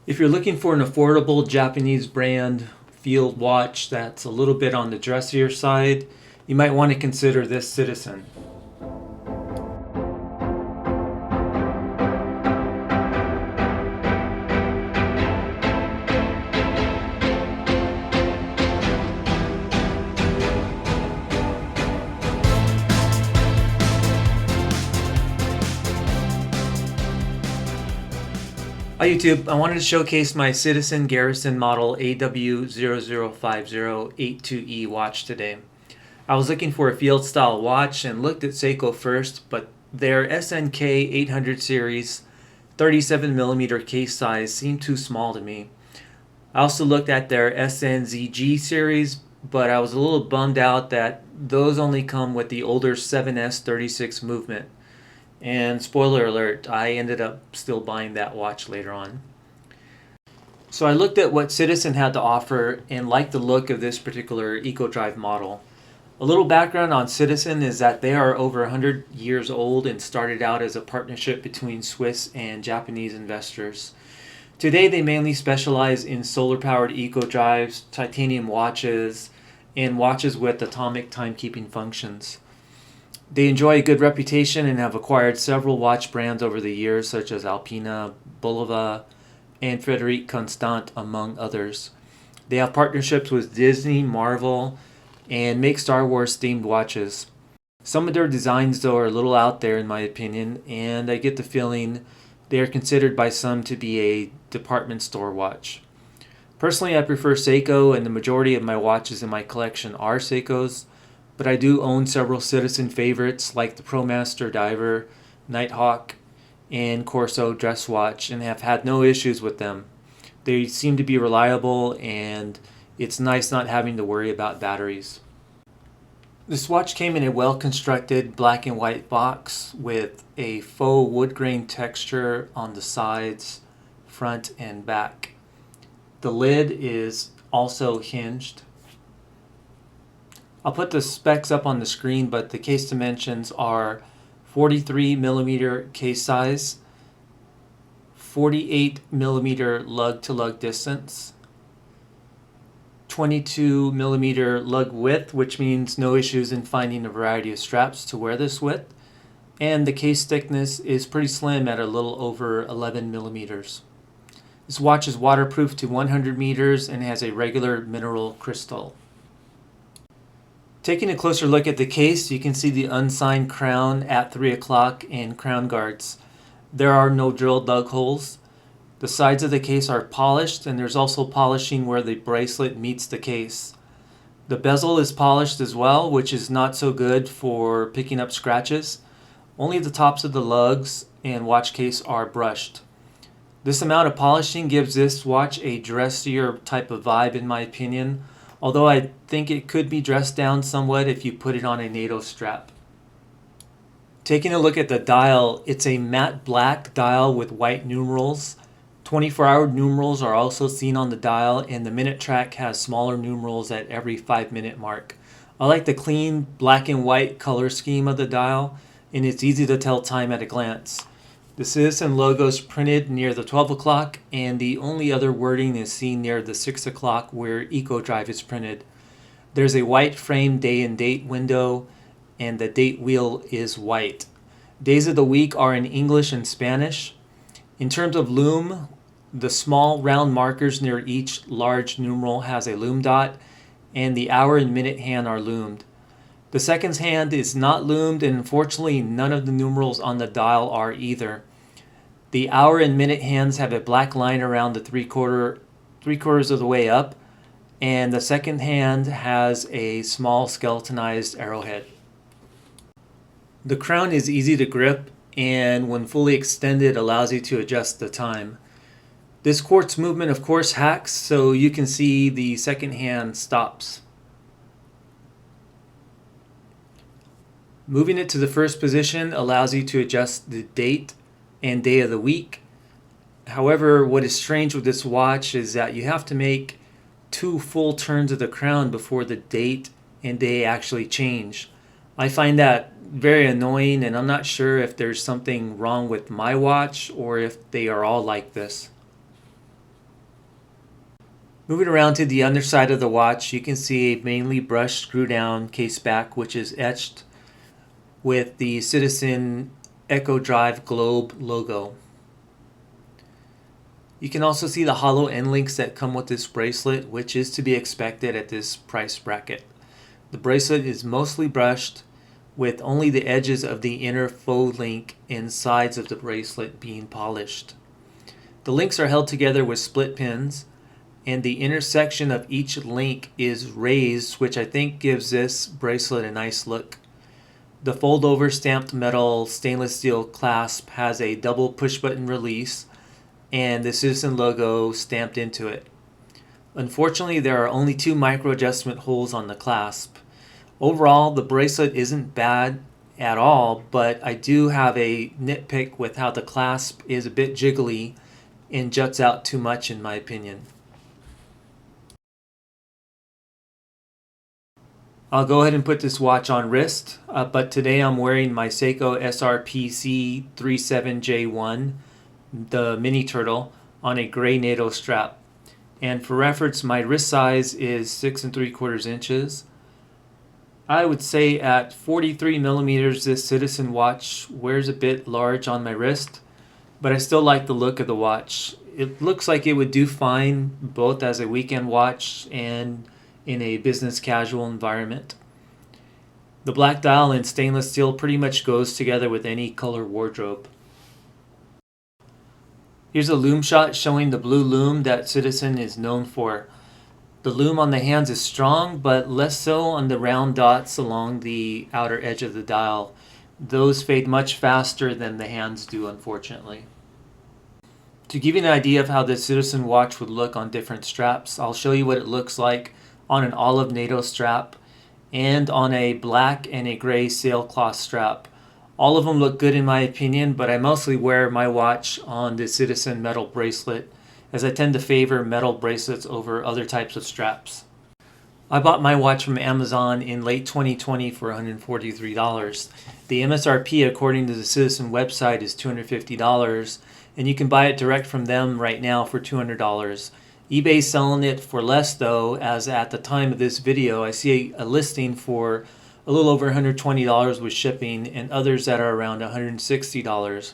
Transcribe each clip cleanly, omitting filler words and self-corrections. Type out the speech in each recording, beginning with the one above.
If you're looking for an affordable Japanese brand field watch that's a little bit on the dressier side, you might want to consider this Citizen. Hi YouTube, I wanted to showcase my Citizen Garrison model AW0050-82E watch today. I was looking for a field style watch and looked at Seiko first, but their SNK 800 series 37mm case size seemed too small to me. I also looked at their SNZG series, but I was a little bummed out that those only come with the older 7S36 movement. And spoiler alert, I ended up still buying that watch later on. So I looked at what Citizen had to offer and liked the look of this particular EcoDrive model. A little background on Citizen is that they are over 100 years old and started out as a partnership between Swiss and Japanese investors. Today they mainly specialize in solar-powered EcoDrives, titanium watches, and watches with atomic timekeeping functions. They enjoy a good reputation and have acquired several watch brands over the years, such as Alpina, Bulova, and Frederic Constant, among others. They have partnerships with Disney, Marvel, and make Star Wars themed watches. Some of their designs, though, are a little out there in my opinion, and I get the feeling they are considered by some to be a department store watch. Personally, I prefer Seiko, and the majority of my watches in my collection are Seikos, but I do own several Citizen favorites like the ProMaster Diver, Nighthawk, and Corso dress watch, and have had no issues with them. They seem to be reliable, and it's nice not having to worry about batteries. This watch came in a well-constructed black and white box with a faux wood grain texture on the sides, front, and back. The lid is also hinged. I'll put the specs up on the screen, but the case dimensions are 43mm case size, 48mm lug-to-lug distance, 22mm lug width, which means no issues in finding a variety of straps to wear this with, and the case thickness is pretty slim at a little over 11mm. This watch is waterproof to 100 meters and has a regular mineral crystal. Taking a closer look at the case, you can see the unsigned crown at 3 o'clock and crown guards. There are no drill dug holes. The sides of the case are polished, and there's also polishing where the bracelet meets the case. The bezel is polished as well, which is not so good for picking up scratches. Only the tops of the lugs and watch case are brushed. This amount of polishing gives this watch a dressier type of vibe in my opinion, although I think it could be dressed down somewhat if you put it on a NATO strap. Taking a look at the dial, it's a matte black dial with white numerals. 24-hour numerals are also seen on the dial, and the minute track has smaller numerals at every 5-minute mark. I like the clean black and white color scheme of the dial, and it's easy to tell time at a glance. The Citizen logo is printed near the 12 o'clock, and the only other wording is seen near the 6 o'clock where EcoDrive is printed. There's a white frame day and date window, and the date wheel is white. Days of the week are in English and Spanish. In terms of loom, the small round markers near each large numeral has a loom dot, and the hour and minute hand are loomed. The seconds hand is not loomed, and unfortunately none of the numerals on the dial are either. The hour and minute hands have a black line around the three quarters of the way up, and the second hand has a small skeletonized arrowhead. The crown is easy to grip, and when fully extended allows you to adjust the time. This quartz movement of course hacks, so you can see the second hand stops. Moving it to the first position allows you to adjust the date and day of the week. However, what is strange with this watch is that you have to make 2 full turns of the crown before the date and day actually change. I find that very annoying, and I'm not sure if there's something wrong with my watch or if they are all like this. Moving around to the underside of the watch, you can see a mainly brushed screw down case back, which is etched with the Citizen Echo Drive Globe logo. You can also see the hollow end links that come with this bracelet, which is to be expected at this price bracket. The bracelet is mostly brushed, with only the edges of the inner faux link and sides of the bracelet being polished. The links are held together with split pins, and the intersection of each link is raised, which I think gives this bracelet a nice look. The fold-over stamped metal stainless steel clasp has a double push-button release and the Citizen logo stamped into it. Unfortunately, there are only 2 micro adjustment holes on the clasp. Overall, the bracelet isn't bad at all, but I do have a nitpick with how the clasp is a bit jiggly and juts out too much in my opinion. I'll go ahead and put this watch on wrist, but today I'm wearing my Seiko SRPC 37J1, the mini turtle, on a gray NATO strap. And for reference, my wrist size is 6 3/4 inches. I would say at 43 millimeters, this Citizen watch wears a bit large on my wrist, but I still like the look of the watch. It looks like it would do fine both as a weekend watch and in a business casual environment. The black dial and stainless steel pretty much goes together with any color wardrobe. Here's a loom shot showing the blue loom that Citizen is known for. The loom on the hands is strong, but less so on the round dots along the outer edge of the dial. Those fade much faster than the hands do, unfortunately. To give you an idea of how the Citizen watch would look on different straps, I'll show you what it looks like on an olive NATO strap and on a black and a gray sailcloth strap. All of them look good in my opinion, but I mostly wear my watch on the Citizen metal bracelet, as I tend to favor metal bracelets over other types of straps. I bought my watch from Amazon in late 2020 for $143. The MSRP according to the Citizen website is $250, and you can buy it direct from them right now for $200. eBay's selling it for less though, as at the time of this video I see a listing for a little over $120 with shipping and others that are around $160.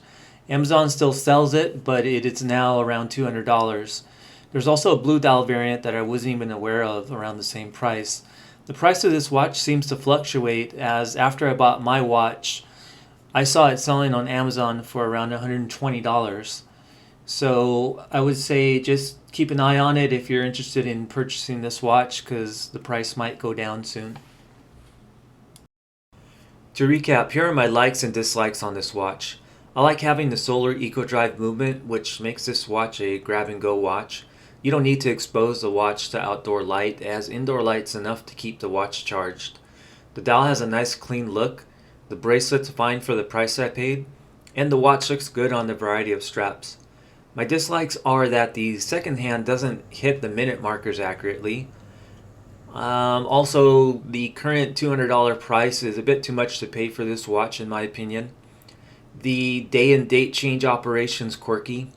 Amazon still sells it, but it is now around $200. There's also a blue dial variant that I wasn't even aware of around the same price. The price of this watch seems to fluctuate, as after I bought my watch, I saw it selling on Amazon for around $120. So I would say just keep an eye on it if you're interested in purchasing this watch, because the price might go down soon. To recap, here are my likes and dislikes on this watch. I like having the solar eco drive movement, which makes this watch a grab and go watch. You don't need to expose the watch to outdoor light, as indoor light's enough to keep the watch charged. The dial has a nice clean look, the bracelet's fine for the price I paid, and the watch looks good on the variety of straps. My dislikes are that the second hand doesn't hit the minute markers accurately. Also, the current $200 price is a bit too much to pay for this watch in my opinion. The day and date change operation's quirky.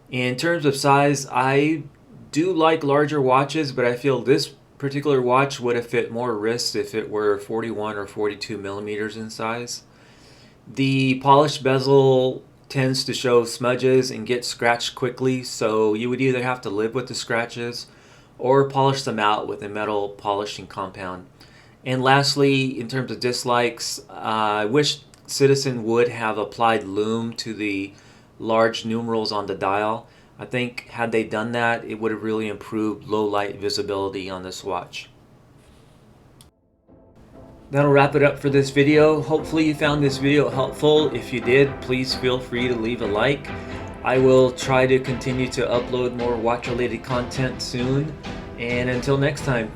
In terms of size, I do like larger watches, but I feel this particular watch would have fit more wrists if it were 41 or 42 millimeters in size. The polished bezel tends to show smudges and get scratched quickly, so you would either have to live with the scratches or polish them out with a metal polishing compound. And lastly, in terms of dislikes, I wish Citizen would have applied lume to the large numerals on the dial. I think had they done that, it would have really improved low light visibility on this watch. That'll wrap it up for this video. Hopefully you found this video helpful. If you did, please feel free to leave a like. I will try to continue to upload more watch related content soon, and until next time.